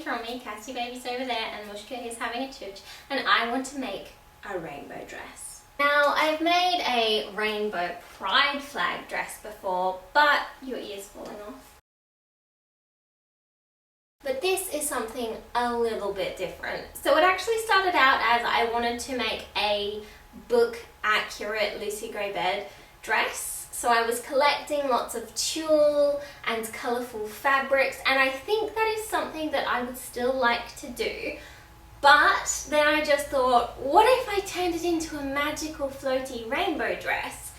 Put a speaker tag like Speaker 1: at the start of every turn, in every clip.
Speaker 1: from me. Cassie Baby's over there and Mushka is having a chooch, and I want to make a rainbow dress. Now, I've made a rainbow pride flag dress before, but your ear's falling off. But this is something a little bit different. So it actually started out as I wanted to make a book accurate Lucy Gray Baird dress. So I was collecting lots of tulle and colourful fabrics, and I think that is something that I would still like to do. But then I just thought, what if I turned it into a magical floaty rainbow dress?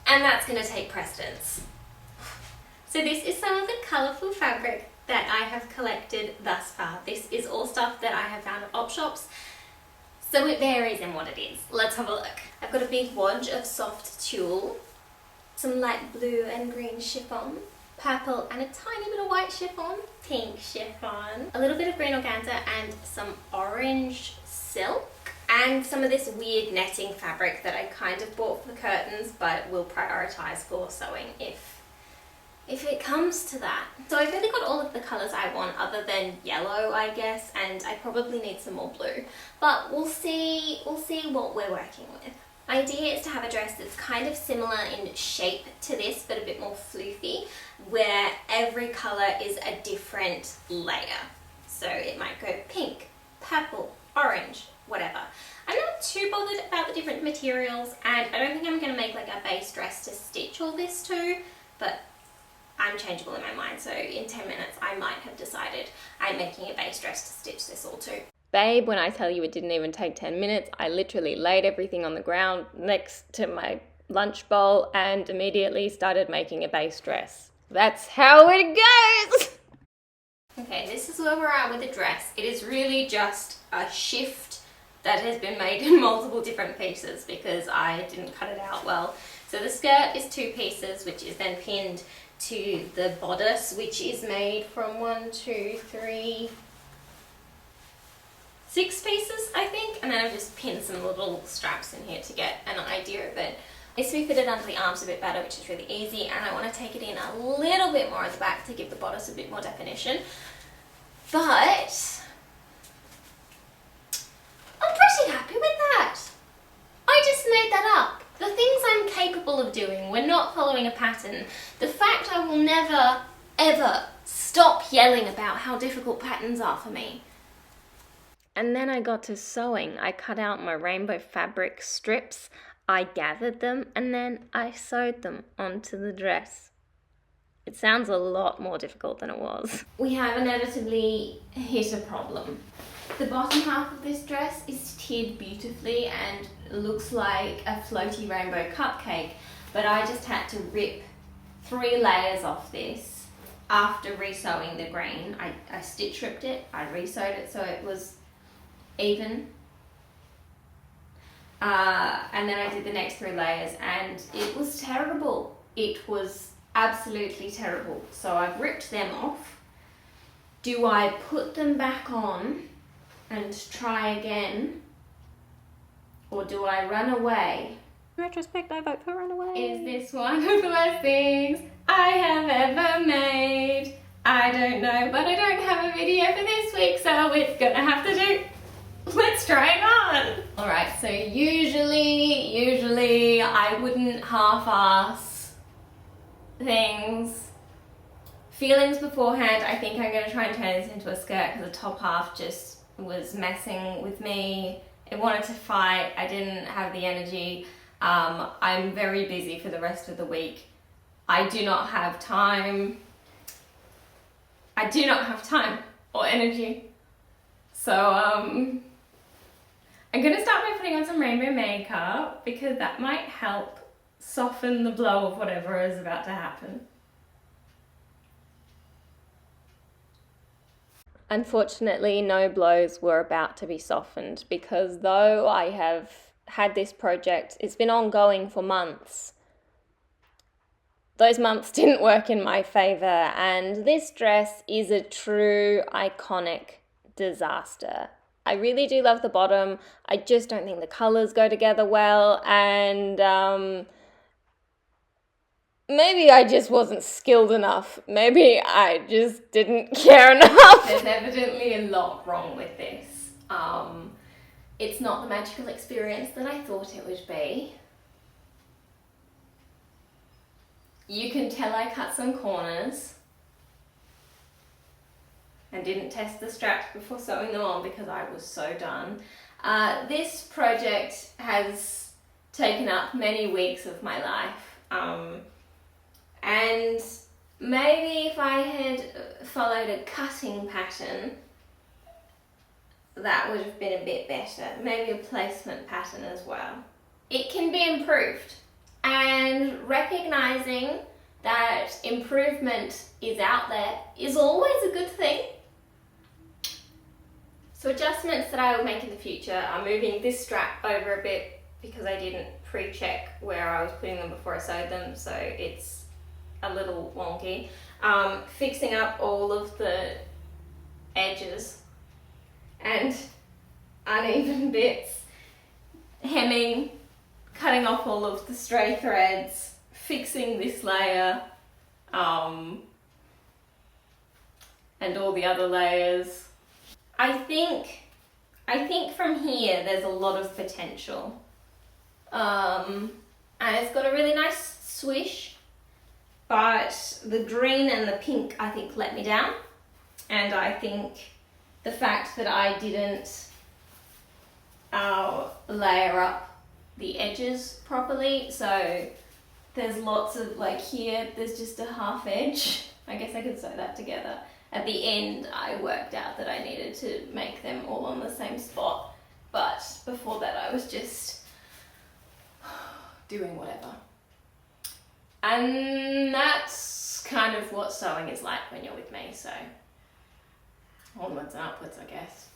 Speaker 1: And that's going to take precedence. So this is some of the colourful fabric that I have collected thus far. This is all stuff that I have found at op shops, so it varies in what it is. Let's have a look. I've got a big wodge of soft tulle, some light blue and green chiffon, purple and a tiny bit of white chiffon, pink chiffon, a little bit of green organza and some orange silk, and some of this weird netting fabric that I kind of bought for the curtains but will prioritise for sewing if it comes to that. So I've really got all of the colours I want other than yellow, I guess, and I probably need some more blue. But we'll see what we're working with. My idea is to have a dress that's kind of similar in shape to this, but a bit more floofy, where every colour is a different layer. So it might go pink, purple, orange, whatever. I'm not too bothered about the different materials, and I don't think I'm going to make like a base dress to stitch all this to, but I'm changeable in my mind, so in 10 minutes I might have decided I'm making a base dress to stitch this all to. Babe, when I tell you it didn't even take 10 minutes, I literally laid everything on the ground next to my lunch bowl and immediately started making a base dress. That's how it goes! Okay, this is where we're at with the dress. It is really just a shift that has been made in multiple different pieces because I didn't cut it out well. So the skirt is 2 pieces, which is then pinned to the bodice, which is made from 6 pieces, I think, and then I've just pinned some little straps in here to get an idea of it. It needs to be fitted under the arms a bit better, which is really easy, and I want to take it in a little bit more at the back to give the bodice a bit more definition. But I'm pretty happy with that. I just made that up. The things I'm capable of doing, we're not following a pattern. The fact I will never, ever stop yelling about how difficult patterns are for me. And then I got to sewing. I cut out my rainbow fabric strips, I gathered them, and then I sewed them onto the dress. It sounds a lot more difficult than it was. We have inevitably hit a problem. The bottom half of this dress is tiered beautifully and looks like a floaty rainbow cupcake, but I just had to rip 3 layers off this after resewing the grain. I stitch ripped it, I resewed it so it was even, and then I did the next 3 layers and it was terrible. It was absolutely terrible. So I've ripped them off. Do I put them back on and try again, or do I run away? In retrospect, I vote for run away. Is this one of the worst things I have ever made? I don't know, but I don't have a video for this week, so it's gonna have to do. Let's try it on. All right, so usually I wouldn't half-ass things. Feelings beforehand, I think I'm gonna try and turn this into a skirt because the top half just was messing with me. It wanted to fight, I didn't have the energy. I'm very busy for the rest of the week. I do not have time or energy. So, I'm gonna start by putting on some rainbow makeup because that might help soften the blow of whatever is about to happen. Unfortunately, no blows were about to be softened because though I have had this project, it's been ongoing for months. Those months didn't work in my favour, and this dress is a true iconic disaster. I really do love the bottom. I just don't think the colours go together well, and
Speaker 2: maybe I just wasn't skilled enough. Maybe I just didn't care enough.
Speaker 1: There's evidently a lot wrong with this. It's not the magical experience that I thought it would be. You can tell I cut some corners and didn't test the straps before sewing them on because I was so done. This project has taken up many weeks of my life, and maybe if I had followed a cutting pattern, that would have been a bit better. Maybe a placement pattern as well. It can be improved, and recognizing that improvement is out there is always a good thing. So adjustments that I will make in the future are moving this strap over a bit because I didn't pre-check where I was putting them before I sewed them, so it's a little wonky. Fixing up all of the edges and uneven bits, hemming, cutting off all of the stray threads, fixing this layer, and all the other layers. I think from here there's a lot of potential. And it's got a really nice swish, but the green and the pink I think let me down. And I think the fact that I didn't layer up the edges properly, so there's lots of, like here, there's just a half edge. I guess I could sew that together. At the end, I worked out that I needed to make them all on the same spot, but before that I was just doing whatever. And that's kind of what sewing is like when you're with me, so onwards and upwards, I guess.